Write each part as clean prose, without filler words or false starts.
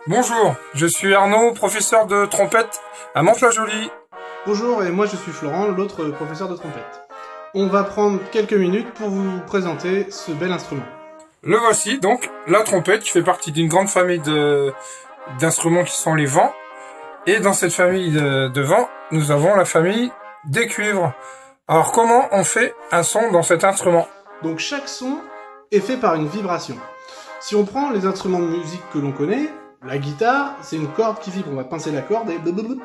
Bonjour, je suis Arnaud, professeur de trompette à Mantes-la-Jolie. Bonjour, et moi je suis Florent, l'autre professeur de trompette. On va prendre quelques minutes pour vous présenter ce bel instrument. Le voici donc, la trompette qui fait partie d'une grande famille d'instruments qui sont les vents. Et dans cette famille de vents, nous avons la famille des cuivres. Alors comment on fait un son dans cet instrument? Donc chaque son est fait par une vibration. Si on prend les instruments de musique que l'on connaît, la guitare, c'est une corde qui vibre, on va pincer la corde et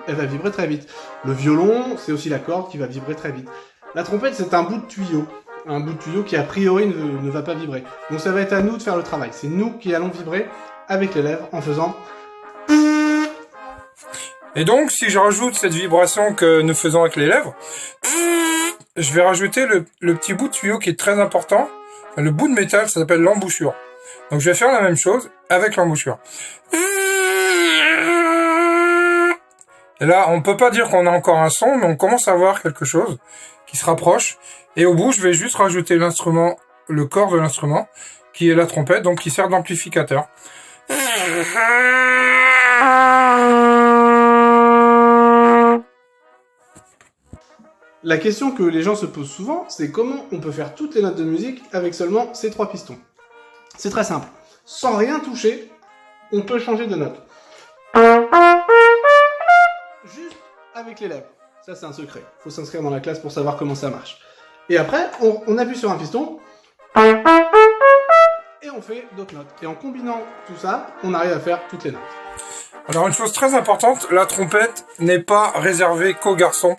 elle va vibrer très vite. Le violon, c'est aussi la corde qui va vibrer très vite. La trompette, c'est un bout de tuyau qui a priori ne va pas vibrer. Donc ça va être à nous de faire le travail. C'est nous qui allons vibrer avec les lèvres en faisant... Et donc, si je rajoute cette vibration que nous faisons avec les lèvres, je vais rajouter le petit bout de tuyau qui est très important. Le bout de métal, ça s'appelle l'embouchure. Donc je vais faire la même chose avec l'embouchure. Et là, on peut pas dire qu'on a encore un son, mais on commence à avoir quelque chose qui se rapproche. Et au bout, je vais juste rajouter l'instrument, le corps de l'instrument, qui est la trompette, donc qui sert d'amplificateur. La question que les gens se posent souvent, c'est comment on peut faire toutes les notes de musique avec seulement ces 3 pistons. C'est très simple. Sans rien toucher, on peut changer de note. Juste avec les lèvres. Ça, c'est un secret. Il faut s'inscrire dans la classe pour savoir comment ça marche. Et après, on appuie sur un piston. Et on fait d'autres notes. Et en combinant tout ça, on arrive à faire toutes les notes. Alors, une chose très importante, la trompette n'est pas réservée qu'aux garçons.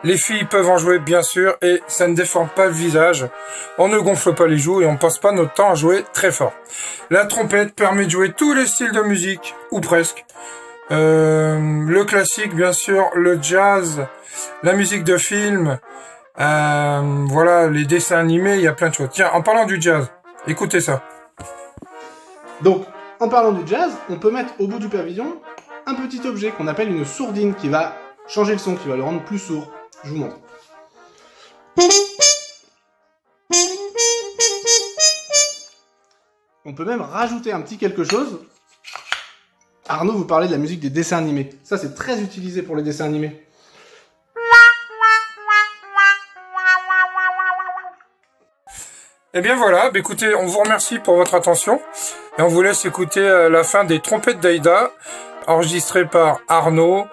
Les filles peuvent en jouer, bien sûr, et ça ne déforme pas le visage. On ne gonfle pas les joues et on passe pas notre temps à jouer très fort. La trompette permet de jouer tous les styles de musique, ou presque. Le classique, bien sûr, le jazz, la musique de film, voilà, les dessins animés, il y a plein de choses. Tiens, en parlant du jazz, écoutez ça. Donc, en parlant du jazz, on peut mettre au bout du pavillon un petit objet qu'on appelle une sourdine qui va changer le son, qui va le rendre plus sourd. Je vous montre. On peut même rajouter un petit quelque chose. Arnaud vous parlait de la musique des dessins animés. Ça, c'est très utilisé pour les dessins animés. Eh bien voilà, écoutez, on vous remercie pour votre attention et on vous laisse écouter la fin des trompettes d'Aïda, enregistrées par Arnaud,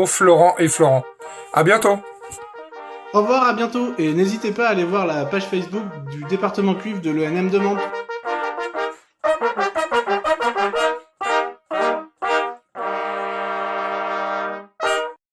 Florent et Florent. À bientôt. Au revoir, à bientôt, et n'hésitez pas à aller voir la page Facebook du département cuivre de l'ENM de Mantes.